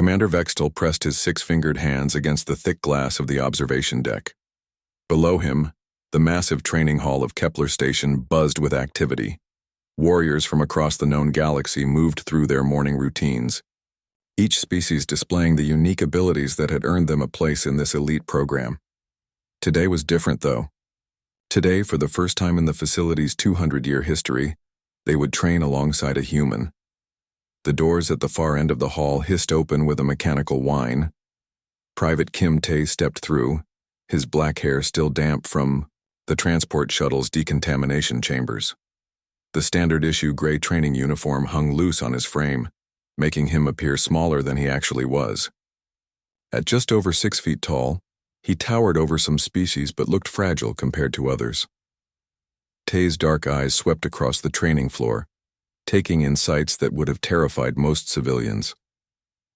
Commander Vextel pressed his six-fingered hands against the thick glass of the observation deck. Below him, the massive training hall of Kepler Station buzzed with activity. Warriors from across the known galaxy moved through their morning routines, each species displaying the unique abilities that had earned them a place in this elite program. Today was different, though. Today, for the first time in the facility's 200-year history, they would train alongside a human. The doors at the far end of the hall hissed open with a mechanical whine. Private Kim Tae stepped through, his black hair still damp from the transport shuttle's decontamination chambers. The standard-issue gray training uniform hung loose on his frame, making him appear smaller than he actually was. At just over 6 feet tall, he towered over some species but looked fragile compared to others. Tae's dark eyes swept across the training floor, taking in sights that would have terrified most civilians.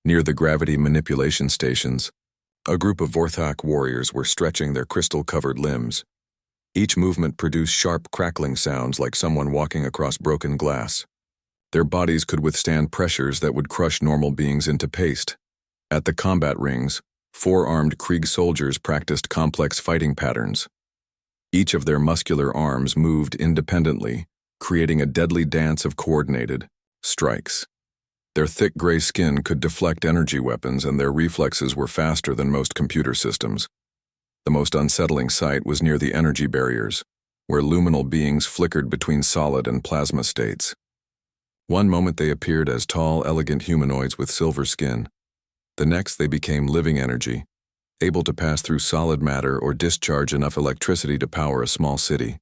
Near the gravity manipulation stations, a group of Vorthak warriors were stretching their crystal-covered limbs. Each movement produced sharp crackling sounds like someone walking across broken glass. Their bodies could withstand pressures that would crush normal beings into paste. At the combat rings, 4 armed Krieg soldiers practiced complex fighting patterns. Each of their muscular arms moved independently, creating a deadly dance of coordinated strikes. Their thick gray skin could deflect energy weapons, and their reflexes were faster than most computer systems. The most unsettling sight was near the energy barriers, where luminal beings flickered between solid and plasma states. One moment they appeared as tall, elegant humanoids with silver skin. The next they became living energy, able to pass through solid matter or discharge enough electricity to power a small city.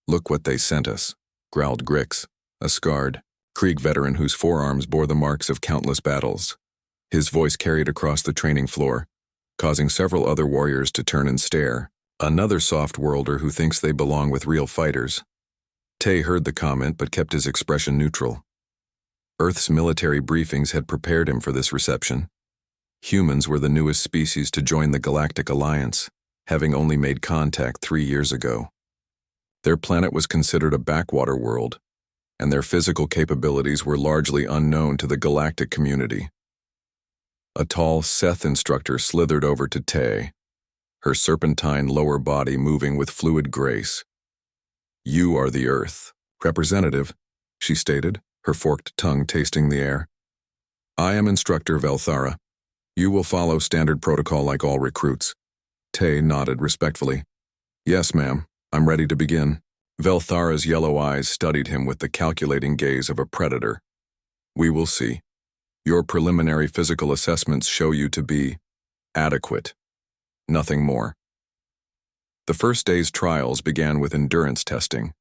"Look what they sent us," growled Grix, a scarred Krieg veteran whose forearms bore the marks of countless battles. His voice carried across the training floor, causing several other warriors to turn and stare. Another soft-worlder who thinks they belong with real fighters. Tae heard the comment but kept his expression neutral. Earth's military briefings had prepared him for this reception. Humans were the newest species to join the Galactic Alliance, having only made contact 3 years ago. Their planet was considered a backwater world, and their physical capabilities were largely unknown to the galactic community. A tall Seth instructor slithered over to Tae, her serpentine lower body moving with fluid grace. "You are the Earth, representative," she stated, her forked tongue tasting the air. "I am Instructor Velthara. You will follow standard protocol like all recruits." Tae nodded respectfully. "Yes, ma'am. I'm ready to begin." Velthara's yellow eyes studied him with the calculating gaze of a predator. "We will see. Your preliminary physical assessments show you to be adequate. Nothing more." The first day's trials began with endurance testing.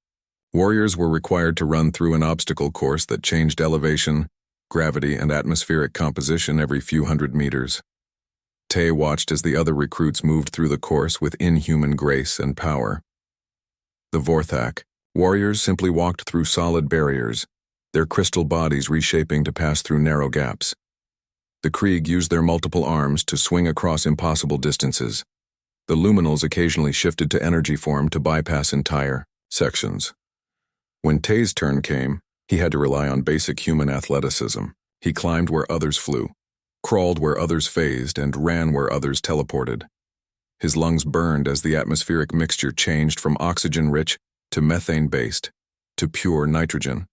Warriors were required to run through an obstacle course that changed elevation, gravity, and atmospheric composition every few hundred meters. Tae watched as the other recruits moved through the course with inhuman grace and power. The Vorthak warriors simply walked through solid barriers, their crystal bodies reshaping to pass through narrow gaps. The Krieg used their multiple arms to swing across impossible distances. The luminals occasionally shifted to energy form to bypass entire sections. When Tae's turn came, he had to rely on basic human athleticism. He climbed where others flew, crawled where others phased, and ran where others teleported. His lungs burned as the atmospheric mixture changed from oxygen-rich to methane-based to pure nitrogen.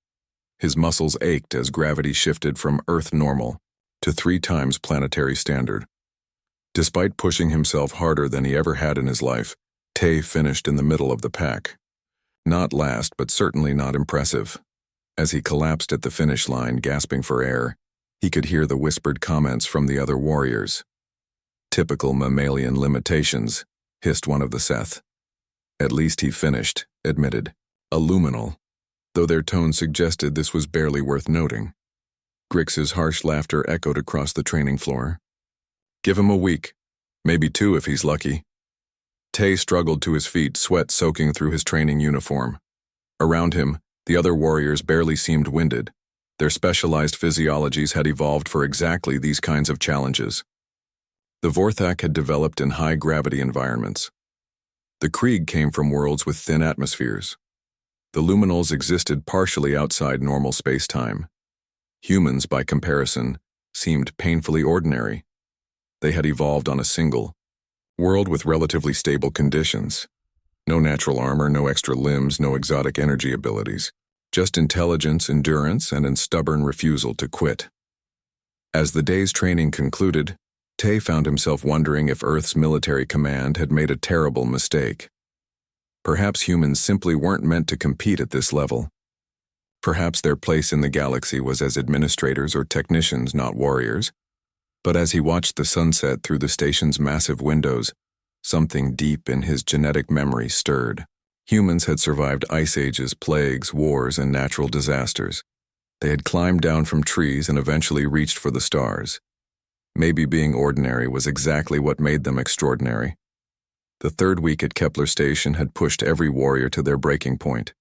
His muscles ached as gravity shifted from Earth normal to 3 times planetary standard. Despite pushing himself harder than he ever had in his life, Tae finished in the middle of the pack. Not last, but certainly not impressive. As he collapsed at the finish line, gasping for air, he could hear the whispered comments from the other warriors. "Typical mammalian limitations," hissed one of the Seth. "At least he finished," admitted a luminal, though their tone suggested this was barely worth noting. Grix's harsh laughter echoed across the training floor. "Give him a week, maybe 2 if he's lucky." Tae struggled to his feet, sweat soaking through his training uniform. Around him, the other warriors barely seemed winded. Their specialized physiologies had evolved for exactly these kinds of challenges. The Vorthak had developed in high-gravity environments. The Krieg came from worlds with thin atmospheres. The luminals existed partially outside normal space-time. Humans, by comparison, seemed painfully ordinary. They had evolved on a single world with relatively stable conditions. No natural armor, no extra limbs, no exotic energy abilities. Just intelligence, endurance, and a stubborn refusal to quit. As the day's training concluded, Tay found himself wondering if Earth's military command had made a terrible mistake. Perhaps humans simply weren't meant to compete at this level. Perhaps their place in the galaxy was as administrators or technicians, not warriors. But as he watched the sunset through the station's massive windows, something deep in his genetic memory stirred. Humans had survived ice ages, plagues, wars, and natural disasters. They had climbed down from trees and eventually reached for the stars. Maybe being ordinary was exactly what made them extraordinary. The third week at Kepler Station had pushed every warrior to their breaking point.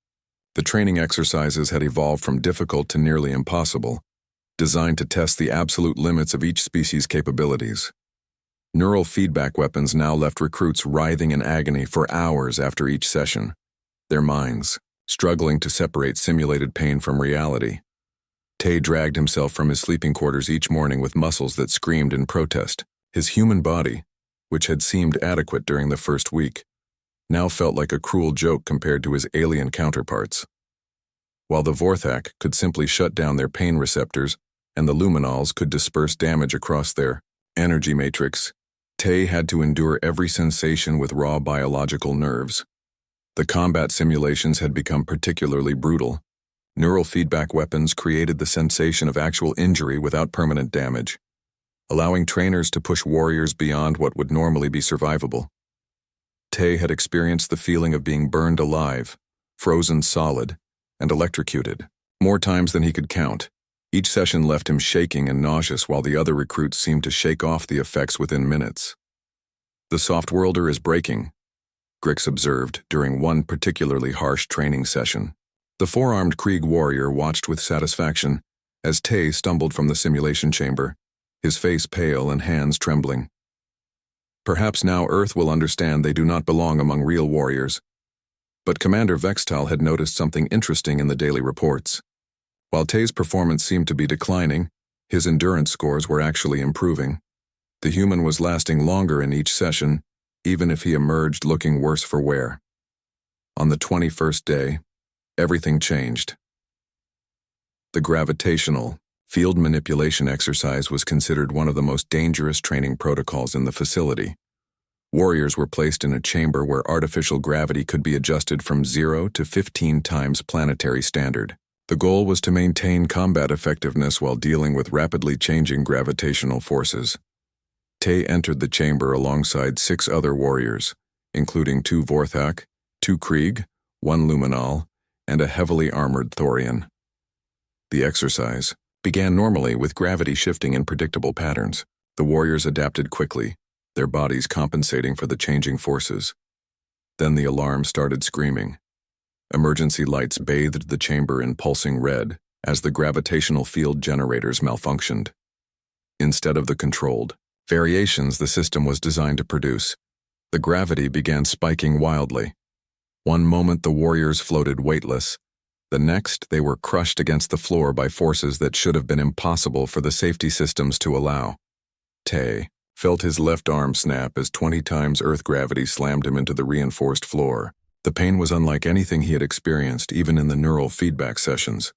The training exercises had evolved from difficult to nearly impossible, designed to test the absolute limits of each species' capabilities. Neural feedback weapons now left recruits writhing in agony for hours after each session, their minds struggling to separate simulated pain from reality. Tay dragged himself from his sleeping quarters each morning with muscles that screamed in protest. His human body, which had seemed adequate during the first week, now felt like a cruel joke compared to his alien counterparts. While the Vorthak could simply shut down their pain receptors and the luminals could disperse damage across their energy matrix, Tay had to endure every sensation with raw biological nerves. The combat simulations had become particularly brutal. Neural feedback weapons created the sensation of actual injury without permanent damage, allowing trainers to push warriors beyond what would normally be survivable. Tay had experienced the feeling of being burned alive, frozen solid, and electrocuted, more times than he could count. Each session left him shaking and nauseous while the other recruits seemed to shake off the effects within minutes. "The soft-worlder is breaking," Grix observed during one particularly harsh training session. The four-armed Krieg warrior watched with satisfaction as Tay stumbled from the simulation chamber, his face pale and hands trembling. Perhaps now Earth will understand they do not belong among real warriors. But Commander Vextal had noticed something interesting in the daily reports. While Tay's performance seemed to be declining, his endurance scores were actually improving. The human was lasting longer in each session, even if he emerged looking worse for wear. On the 21st day, everything changed. The gravitational field manipulation exercise was considered one of the most dangerous training protocols in the facility. Warriors were placed in a chamber where artificial gravity could be adjusted from 0 to 15 times planetary standard. The goal was to maintain combat effectiveness while dealing with rapidly changing gravitational forces. Tay entered the chamber alongside 6 other warriors, including 2 Vorthak, 2 Krieg, 1 Luminal, and a heavily armored Thorian. The exercise began normally with gravity shifting in predictable patterns. The warriors adapted quickly, their bodies compensating for the changing forces. Then the alarm started screaming. Emergency lights bathed the chamber in pulsing red as the gravitational field generators malfunctioned. Instead of the controlled variations the system was designed to produce, the gravity began spiking wildly. One moment the warriors floated weightless, the next they were crushed against the floor by forces that should have been impossible for the safety systems to allow. Tay felt his left arm snap as 20 times Earth gravity slammed him into the reinforced floor. The pain was unlike anything he had experienced, even in the neural feedback sessions.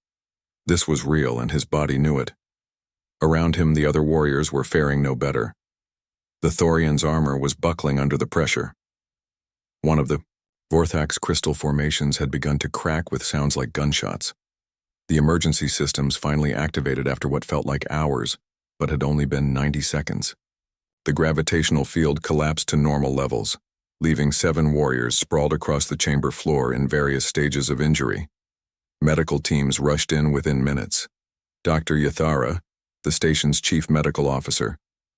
This was real, and his body knew it. Around him, the other warriors were faring no better. The Thorian's armor was buckling under the pressure. One of the Vorthak's crystal formations had begun to crack with sounds like gunshots. The emergency systems finally activated after what felt like hours, but had only been 90 seconds. The gravitational field collapsed to normal levels, leaving 7 warriors sprawled across the chamber floor in various stages of injury. Medical teams rushed in within minutes. Dr. Yathara, the station's chief medical officer,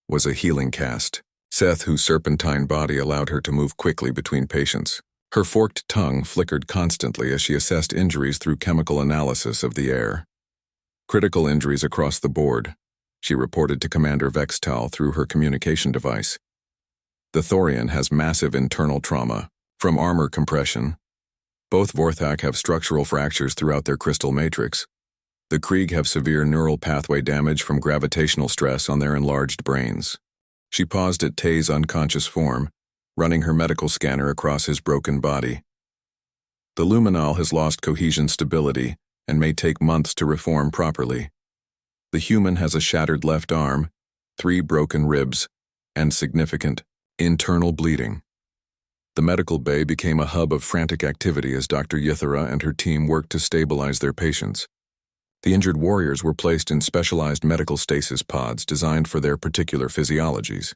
was a healing cast. Seth, whose serpentine body allowed her to move quickly between patients. Her forked tongue flickered constantly as she assessed injuries through chemical analysis of the air. Critical injuries across the board, she reported to Commander Vextal through her communication device. The Thorian has massive internal trauma from armor compression. Both Vorthak have structural fractures throughout their crystal matrix. The Krieg have severe neural pathway damage from gravitational stress on their enlarged brains. She paused at Tay's unconscious form, running her medical scanner across his broken body. The luminol has lost cohesion stability and may take months to reform properly. The human has a shattered left arm, 3 broken ribs, and significant internal bleeding. The medical bay became a hub of frantic activity as Dr. Yithara and her team worked to stabilize their patients. The injured warriors were placed in specialized medical stasis pods designed for their particular physiologies.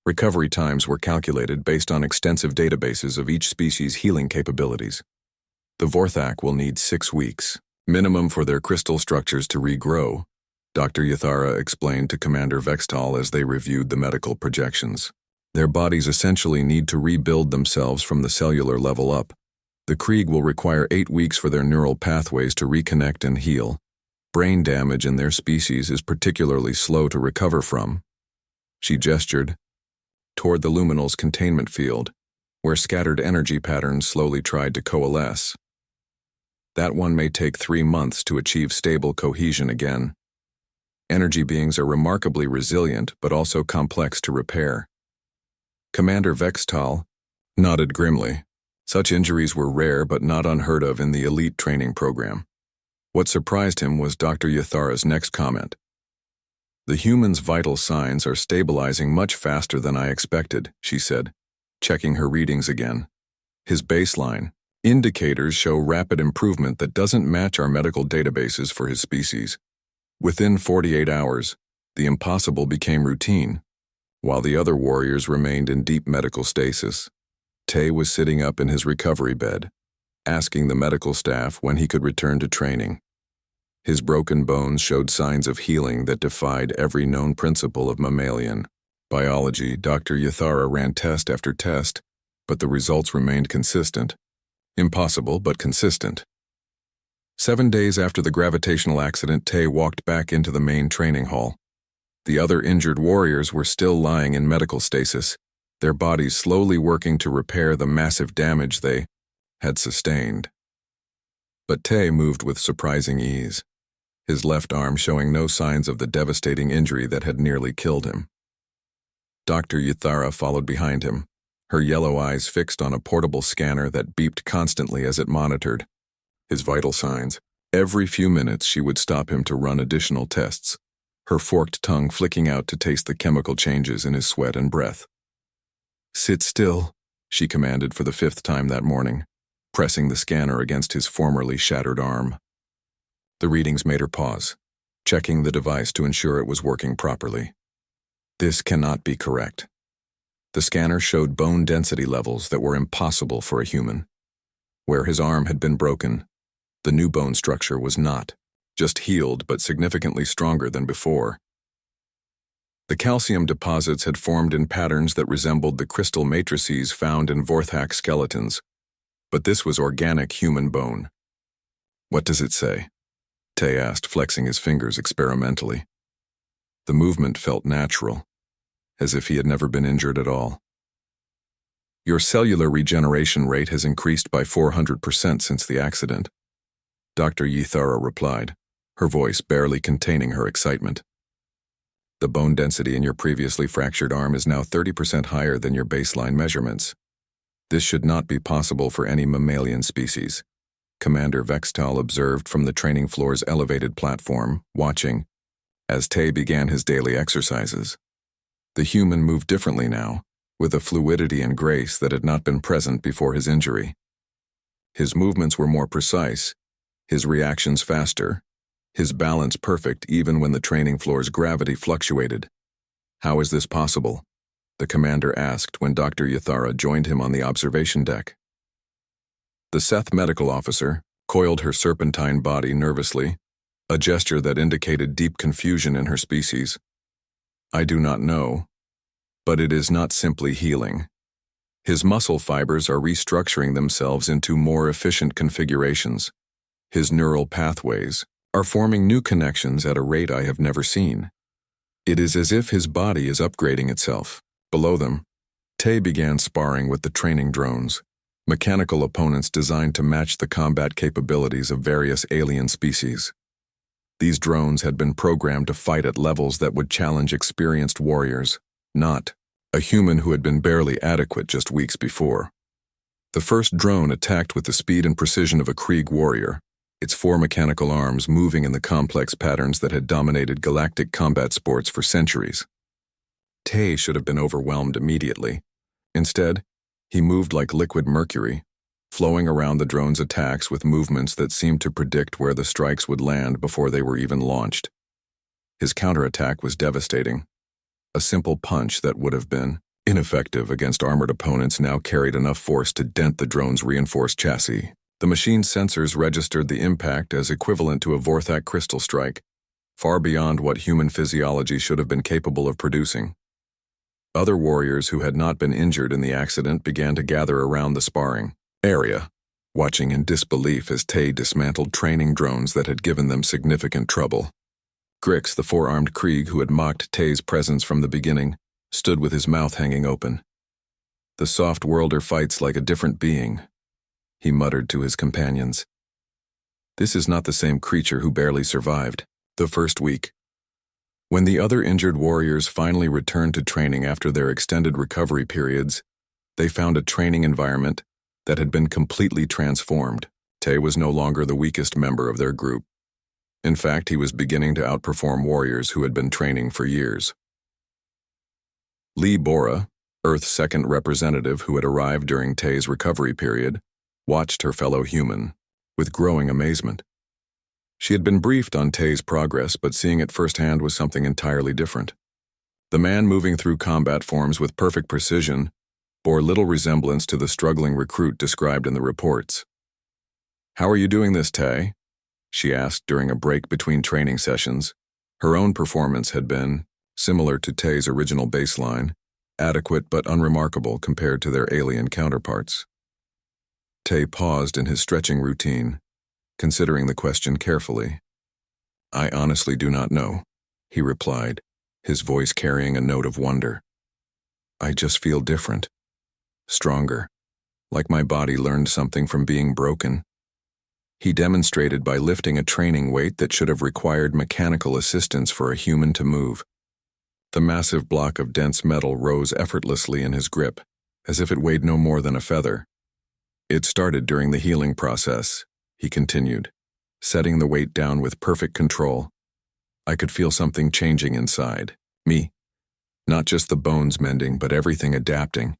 Recovery times were calculated based on extensive databases of each species' healing capabilities. The Vorthak will need 6 weeks, minimum for their crystal structures to regrow, Dr. Yithara explained to Commander Vextal as they reviewed the medical projections. Their bodies essentially need to rebuild themselves from the cellular level up. The Krieg will require 8 weeks for their neural pathways to reconnect and heal. Brain damage in their species is particularly slow to recover from. She gestured toward the luminal's containment field, where scattered energy patterns slowly tried to coalesce. That one may take 3 months to achieve stable cohesion again. Energy beings are remarkably resilient, but also complex to repair. Commander Vextal nodded grimly. Such injuries were rare but not unheard of in the elite training program. What surprised him was Dr. Yithara's next comment. The human's vital signs are stabilizing much faster than I expected, she said, checking her readings again. His baseline indicators show rapid improvement that doesn't match our medical databases for his species. Within 48 hours, the impossible became routine, while the other warriors remained in deep medical stasis. Tay was sitting up in his recovery bed, asking the medical staff when he could return to training. His broken bones showed signs of healing that defied every known principle of mammalian biology. Dr. Yithara ran test after test, but the results remained consistent. Impossible, but consistent. 7 days after the gravitational accident, Tay walked back into the main training hall. The other injured warriors were still lying in medical stasis, their bodies slowly working to repair the massive damage they had sustained. But Tay moved with surprising ease, his left arm showing no signs of the devastating injury that had nearly killed him. Dr. Yithara followed behind him, her yellow eyes fixed on a portable scanner that beeped constantly as it monitored his vital signs. Every few minutes she would stop him to run additional tests, her forked tongue flicking out to taste the chemical changes in his sweat and breath. "Sit still," she commanded for the 5th time that morning, pressing the scanner against his formerly shattered arm. The readings made her pause, checking the device to ensure it was working properly. This cannot be correct. The scanner showed bone density levels that were impossible for a human. Where his arm had been broken, the new bone structure was not just healed but significantly stronger than before. The calcium deposits had formed in patterns that resembled the crystal matrices found in Vorthak skeletons, but this was organic human bone. "What does it say?" Tay asked, flexing his fingers experimentally. The movement felt natural, as if he had never been injured at all. "Your cellular regeneration rate has increased by 400% since the accident," Dr. Yithara replied, her voice barely containing her excitement. "The bone density in your previously fractured arm is now 30% higher than your baseline measurements. This should not be possible for any mammalian species," Commander Vextal observed from the training floor's elevated platform, watching as Tay began his daily exercises. The human moved differently now, with a fluidity and grace that had not been present before his injury. His movements were more precise, his reactions faster, his balance perfect even when the training floor's gravity fluctuated. "How is this possible?" the commander asked when Dr. Yithara joined him on the observation deck. The Seth medical officer coiled her serpentine body nervously, a gesture that indicated deep confusion in her species. "I do not know, but it is not simply healing. His muscle fibers are restructuring themselves into more efficient configurations. His neural pathways are forming new connections at a rate I have never seen. It is as if his body is upgrading itself." Below them, Tay began sparring with the training drones, mechanical opponents designed to match the combat capabilities of various alien species. These drones had been programmed to fight at levels that would challenge experienced warriors, not a human who had been barely adequate just weeks before. The first drone attacked with the speed and precision of a Krieg warrior, its 4 mechanical arms moving in the complex patterns that had dominated galactic combat sports for centuries. Tay should have been overwhelmed immediately. Instead, he moved like liquid mercury, flowing around the drone's attacks with movements that seemed to predict where the strikes would land before they were even launched. His counterattack was devastating. A simple punch that would have been ineffective against armored opponents now carried enough force to dent the drone's reinforced chassis. The machine's sensors registered the impact as equivalent to a Vorthak crystal strike, far beyond what human physiology should have been capable of producing. Other warriors who had not been injured in the accident began to gather around the sparring area, watching in disbelief as Tay dismantled training drones that had given them significant trouble. Grix, the 4-armed Krieg who had mocked Tay's presence from the beginning, stood with his mouth hanging open. "The soft worlder fights like a different being," he muttered to his companions. "This is not the same creature who barely survived the first week." When the other injured warriors finally returned to training after their extended recovery periods, they found a training environment that had been completely transformed. Tay was no longer the weakest member of their group. In fact, he was beginning to outperform warriors who had been training for years. Lee Bora, Earth's second representative who had arrived during Tay's recovery period, watched her fellow human with growing amazement. She had been briefed on Tay's progress, but seeing it firsthand was something entirely different. The man moving through combat forms with perfect precision bore little resemblance to the struggling recruit described in the reports. "How are you doing this, Tay?" she asked during a break between training sessions. Her own performance had been, similar to Tay's original baseline, adequate but unremarkable compared to their alien counterparts. Tay paused in his stretching routine, considering the question carefully. "I honestly do not know," he replied, his voice carrying a note of wonder. "I just feel different. Stronger. Like my body learned something from being broken." He demonstrated by lifting a training weight that should have required mechanical assistance for a human to move. The massive block of dense metal rose effortlessly in his grip, as if it weighed no more than a feather. "It started during the healing process," he continued, setting the weight down with perfect control. "I could feel something changing inside me. Not just the bones mending, but everything adapting.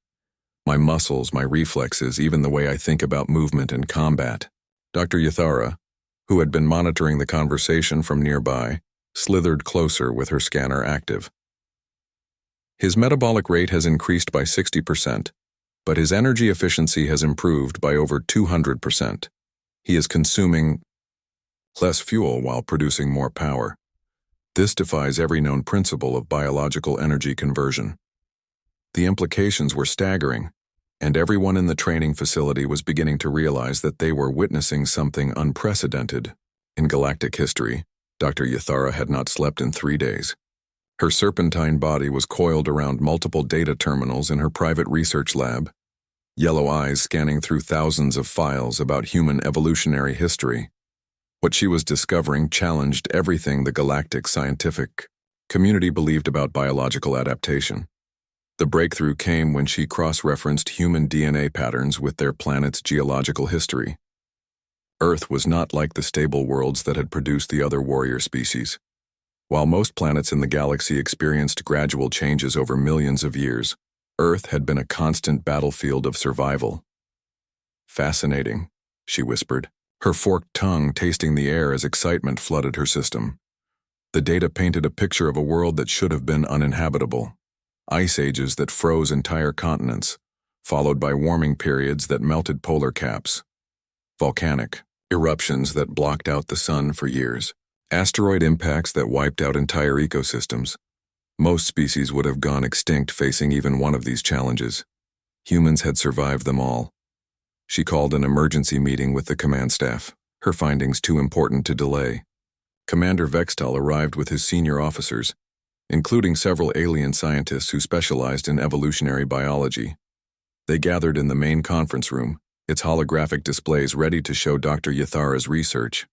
My muscles, my reflexes, even the way I think about movement and combat." Dr. Yathara, who had been monitoring the conversation from nearby, slithered closer with her scanner active. "His metabolic rate has increased by 60%, but his energy efficiency has improved by over 200%. He is consuming less fuel while producing more power. This defies every known principle of biological energy conversion." The implications were staggering, and everyone in the training facility was beginning to realize that they were witnessing something unprecedented. In galactic history, Dr. Yathara had not slept in 3 days. Her serpentine body was coiled around multiple data terminals in her private research lab, yellow eyes scanning through thousands of files about human evolutionary history. What she was discovering challenged everything the galactic scientific community believed about biological adaptation. The breakthrough came when she cross-referenced human DNA patterns with their planet's geological history. Earth was not like the stable worlds that had produced the other warrior species. While most planets in the galaxy experienced gradual changes over millions of years, Earth had been a constant battlefield of survival. "Fascinating," she whispered, her forked tongue tasting the air as excitement flooded her system. The data painted a picture of a world that should have been uninhabitable. Ice ages that froze entire continents, followed by warming periods that melted polar caps. Volcanic eruptions that blocked out the sun for years. Asteroid impacts that wiped out entire ecosystems. Most species would have gone extinct facing even one of these challenges. Humans had survived them all. She called an emergency meeting with the command staff, her findings too important to delay. Commander Vextal arrived with his senior officers, including several alien scientists who specialized in evolutionary biology. They gathered in the main conference room, its holographic displays ready to show Dr. Yathara's research.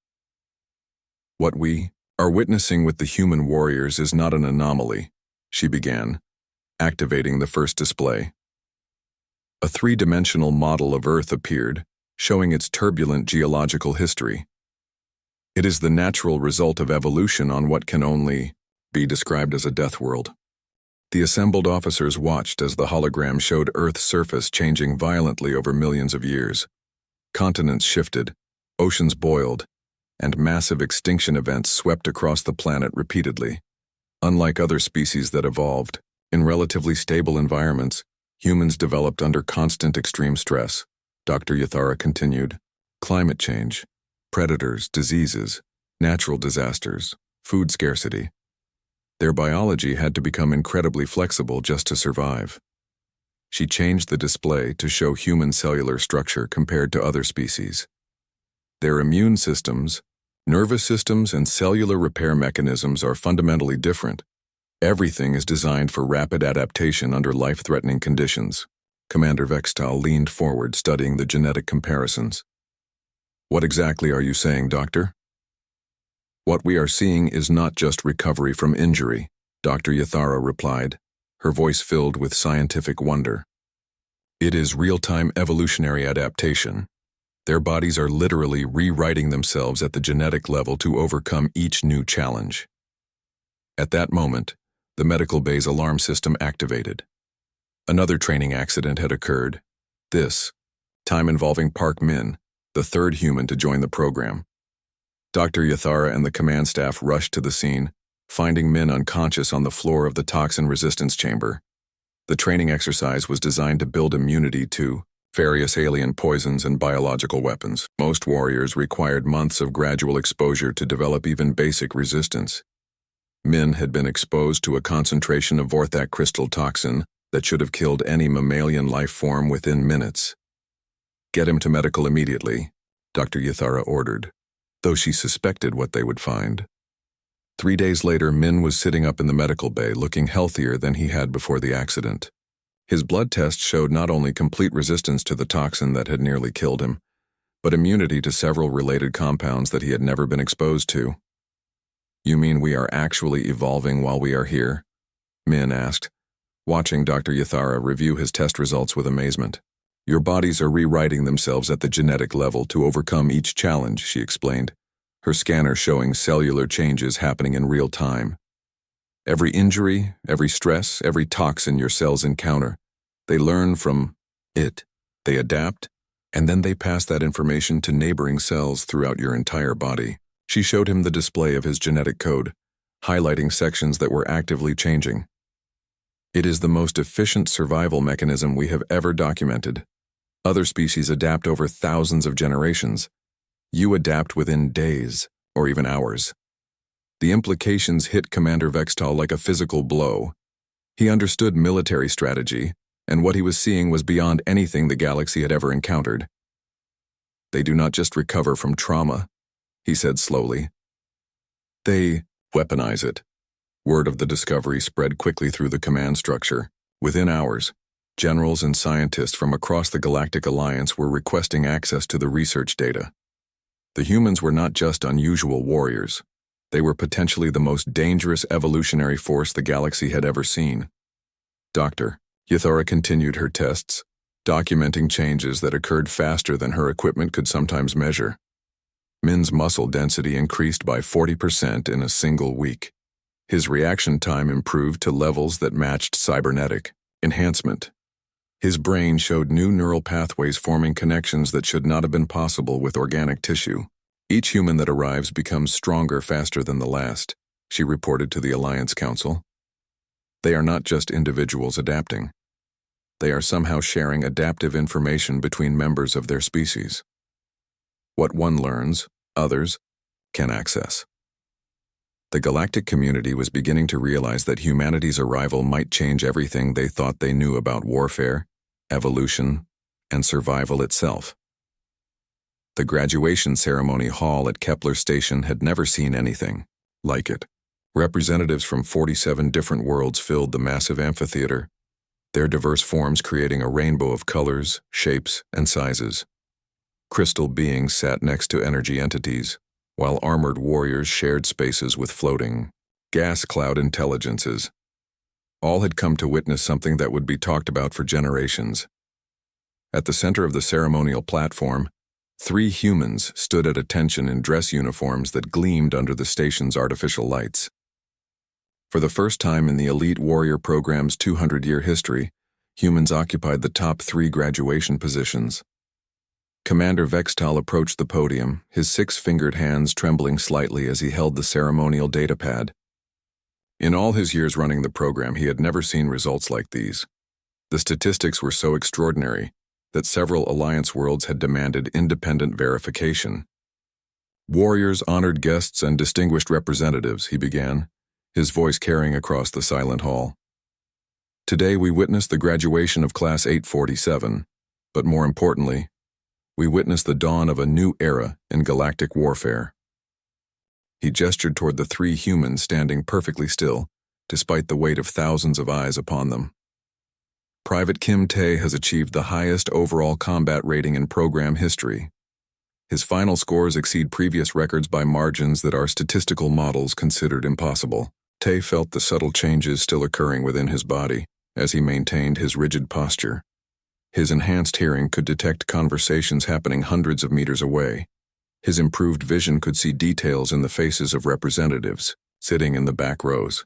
"What we Our witnessing with the human warriors is not an anomaly, she began, activating the first display. A three-dimensional model of Earth appeared, showing its turbulent geological history. It is the natural result of evolution on what can only be described as a death world. The assembled officers watched as the hologram showed Earth's surface changing violently over millions of years. Continents shifted, oceans boiled, and massive extinction events swept across the planet repeatedly. Unlike other species that evolved in relatively stable environments, humans developed under constant extreme stress. Dr. Yathara continued. Climate change, predators, diseases, natural disasters, food scarcity. Their biology had to become incredibly flexible just to survive. She changed the display to show human cellular structure compared to other species. Their immune systems, nervous systems, and cellular repair mechanisms are fundamentally different. Everything is designed for rapid adaptation under life-threatening conditions. Commander Vextal leaned forward, studying the genetic comparisons. What exactly are you saying, Doctor? What we are seeing is not just recovery from injury, Dr. Yathara replied, her voice filled with scientific wonder. It is real-time evolutionary adaptation. Their bodies are literally rewriting themselves at the genetic level to overcome each new challenge. At that moment, the medical bay's alarm system activated. Another training accident had occurred, this time involving Park Min, the third human to join the program. Dr. Yathara and the command staff rushed to the scene, finding Min unconscious on the floor of the toxin resistance chamber. The training exercise was designed to build immunity to various alien poisons and biological weapons. Most warriors required months of gradual exposure to develop even basic resistance. Min had been exposed to a concentration of Vorthak crystal toxin that should have killed any mammalian life form within minutes. Get him to medical immediately, Dr. Yathara ordered, though she suspected what they would find. 3 days later, Min was sitting up in the medical bay, looking healthier than he had before the accident. His blood tests showed not only complete resistance to the toxin that had nearly killed him, but immunity to several related compounds that he had never been exposed to. You mean we are actually evolving while we are here? Min asked, watching Dr. Yathara review his test results with amazement. Your bodies are rewriting themselves at the genetic level to overcome each challenge, she explained, her scanner showing cellular changes happening in real time. Every injury, every stress, every toxin your cells encounter, they learn from it, they adapt, and then they pass that information to neighboring cells throughout your entire body. She showed him the display of his genetic code, highlighting sections that were actively changing. It is the most efficient survival mechanism we have ever documented. Other species adapt over thousands of generations. You adapt within days, or even hours. The implications hit Commander Vextal like a physical blow. He understood military strategy, and what he was seeing was beyond anything the galaxy had ever encountered. They do not just recover from trauma, he said slowly. They weaponize it. Word of the discovery spread quickly through the command structure. Within hours, generals and scientists from across the Galactic Alliance were requesting access to the research data. The humans were not just unusual warriors. They were potentially the most dangerous evolutionary force the galaxy had ever seen. Dr. Yathara continued her tests, documenting changes that occurred faster than her equipment could sometimes measure. Min's muscle density increased by 40% in a single week. His reaction time improved to levels that matched cybernetic enhancement. His brain showed new neural pathways forming connections that should not have been possible with organic tissue. Each human that arrives becomes stronger faster than the last, she reported to the Alliance Council. They are not just individuals adapting. They are somehow sharing adaptive information between members of their species. What one learns, others can access. The galactic community was beginning to realize that humanity's arrival might change everything they thought they knew about warfare, evolution, and survival itself. The graduation ceremony hall at Kepler Station had never seen anything like it. Representatives from 47 different worlds filled the massive amphitheater, their diverse forms creating a rainbow of colors, shapes, and sizes. Crystal beings sat next to energy entities, while armored warriors shared spaces with floating gas cloud intelligences. All had come to witness something that would be talked about for generations. At the center of the ceremonial platform, 3 humans stood at attention in dress uniforms that gleamed under the station's artificial lights. For the first time in the elite warrior program's 200-year history, humans occupied the top 3 graduation positions. Commander Vextal approached the podium, his 6-fingered hands trembling slightly as he held the ceremonial datapad. In all his years running the program, he had never seen results like these. The statistics were so extraordinary that several Alliance worlds had demanded independent verification. "Warriors, honored guests, and distinguished representatives," he began, his voice carrying across the silent hall. "Today we witness the graduation of Class 847, but more importantly, we witness the dawn of a new era in galactic warfare." He gestured toward the 3 humans standing perfectly still, despite the weight of thousands of eyes upon them. "Private Kim Tae has achieved the highest overall combat rating in program history. His final scores exceed previous records by margins that our statistical models considered impossible." Tae felt the subtle changes still occurring within his body as he maintained his rigid posture. His enhanced hearing could detect conversations happening hundreds of meters away. His improved vision could see details in the faces of representatives sitting in the back rows.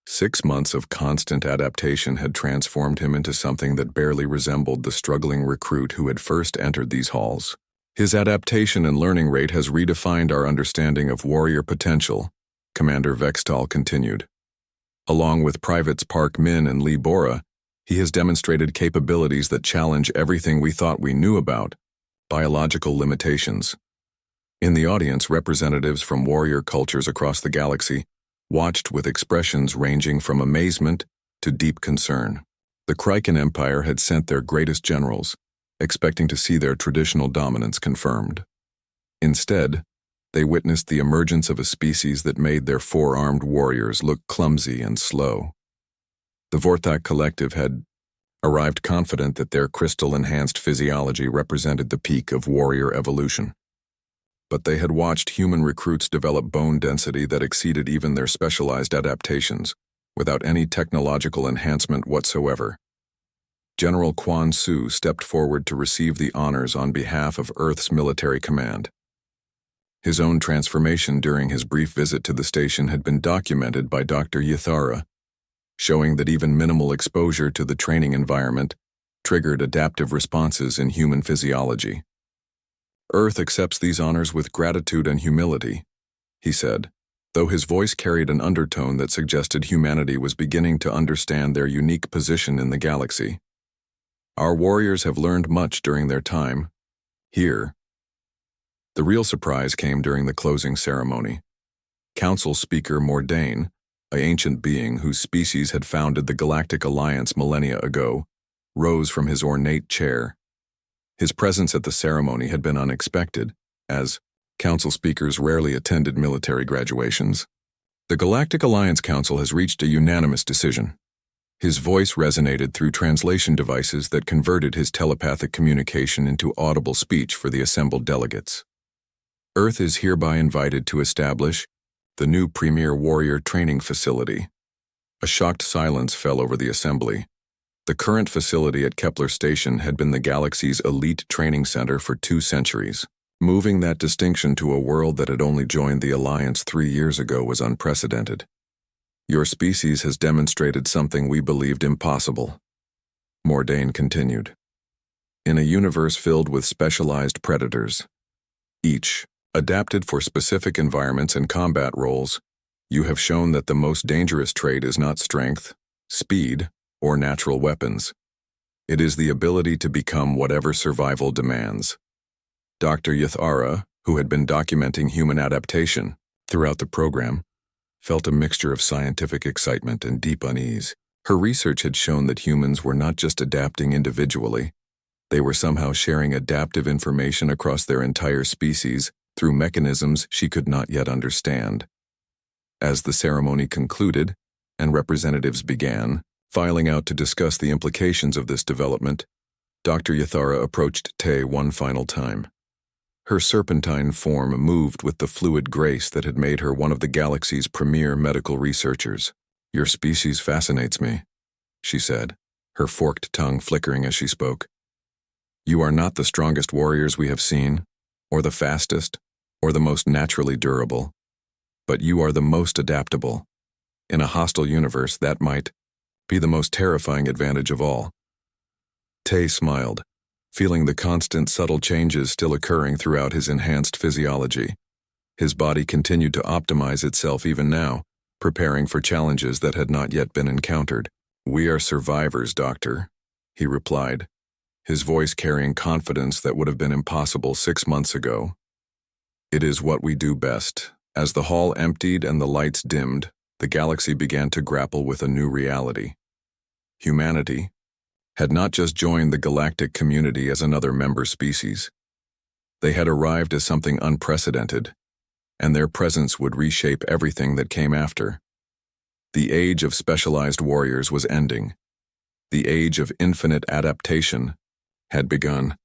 6 months of constant adaptation had transformed him into something that barely resembled the struggling recruit who had first entered these halls. "His adaptation and learning rate has redefined our understanding of warrior potential," Commander Vextal continued. "Along with Privates Park Min and Lee Bora, he has demonstrated capabilities that challenge everything we thought we knew about biological limitations." In the audience, representatives from warrior cultures across the galaxy watched with expressions ranging from amazement to deep concern. The Kryken Empire had sent their greatest generals, expecting to see their traditional dominance confirmed. Instead, they witnessed the emergence of a species that made their 4-armed warriors look clumsy and slow. The Vortak Collective had arrived confident that their crystal-enhanced physiology represented the peak of warrior evolution. But they had watched human recruits develop bone density that exceeded even their specialized adaptations, without any technological enhancement whatsoever. General Quan Su stepped forward to receive the honors on behalf of Earth's military command. His own transformation during his brief visit to the station had been documented by Dr. Yathara, showing that even minimal exposure to the training environment triggered adaptive responses in human physiology. "Earth accepts these honors with gratitude and humility," he said, though his voice carried an undertone that suggested humanity was beginning to understand their unique position in the galaxy. "Our warriors have learned much during their time here." The real surprise came during the closing ceremony. Council Speaker Mordain, an ancient being whose species had founded the Galactic Alliance millennia ago, rose from his ornate chair. His presence at the ceremony had been unexpected, as council speakers rarely attended military graduations. "The Galactic Alliance Council has reached a unanimous decision." His voice resonated through translation devices that converted his telepathic communication into audible speech for the assembled delegates. "Earth is hereby invited to establish the new premier warrior training facility." A shocked silence fell over the assembly. The current facility at Kepler Station had been the galaxy's elite training center for 2 centuries. Moving that distinction to a world that had only joined the Alliance 3 years ago was unprecedented. "Your species has demonstrated something we believed impossible," Mordain continued. "In a universe filled with specialized predators, each adapted for specific environments and combat roles, you have shown that the most dangerous trait is not strength, speed, or natural weapons. It is the ability to become whatever survival demands." Dr. Yathara, who had been documenting human adaptation throughout the program, felt a mixture of scientific excitement and deep unease. Her research had shown that humans were not just adapting individually, they were somehow sharing adaptive information across their entire species through mechanisms she could not yet understand. As the ceremony concluded and representatives began filing out to discuss the implications of this development, Dr. Yathara approached Tae one final time. Her serpentine form moved with the fluid grace that had made her one of the galaxy's premier medical researchers. "Your species fascinates me," she said, her forked tongue flickering as she spoke. "You are not the strongest warriors we have seen, or the fastest, or the most naturally durable, but you are the most adaptable. In a hostile universe, that might be the most terrifying advantage of all." Tay smiled, feeling the constant subtle changes still occurring throughout his enhanced physiology. His body continued to optimize itself even now, preparing for challenges that had not yet been encountered. "We are survivors, Doctor," he replied, his voice carrying confidence that would have been impossible 6 months ago. "It is what we do best." As the hall emptied and the lights dimmed, the galaxy began to grapple with a new reality. Humanity had not just joined the galactic community as another member species. They had arrived as something unprecedented, and their presence would reshape everything that came after. The age of specialized warriors was ending. The age of infinite adaptation had begun.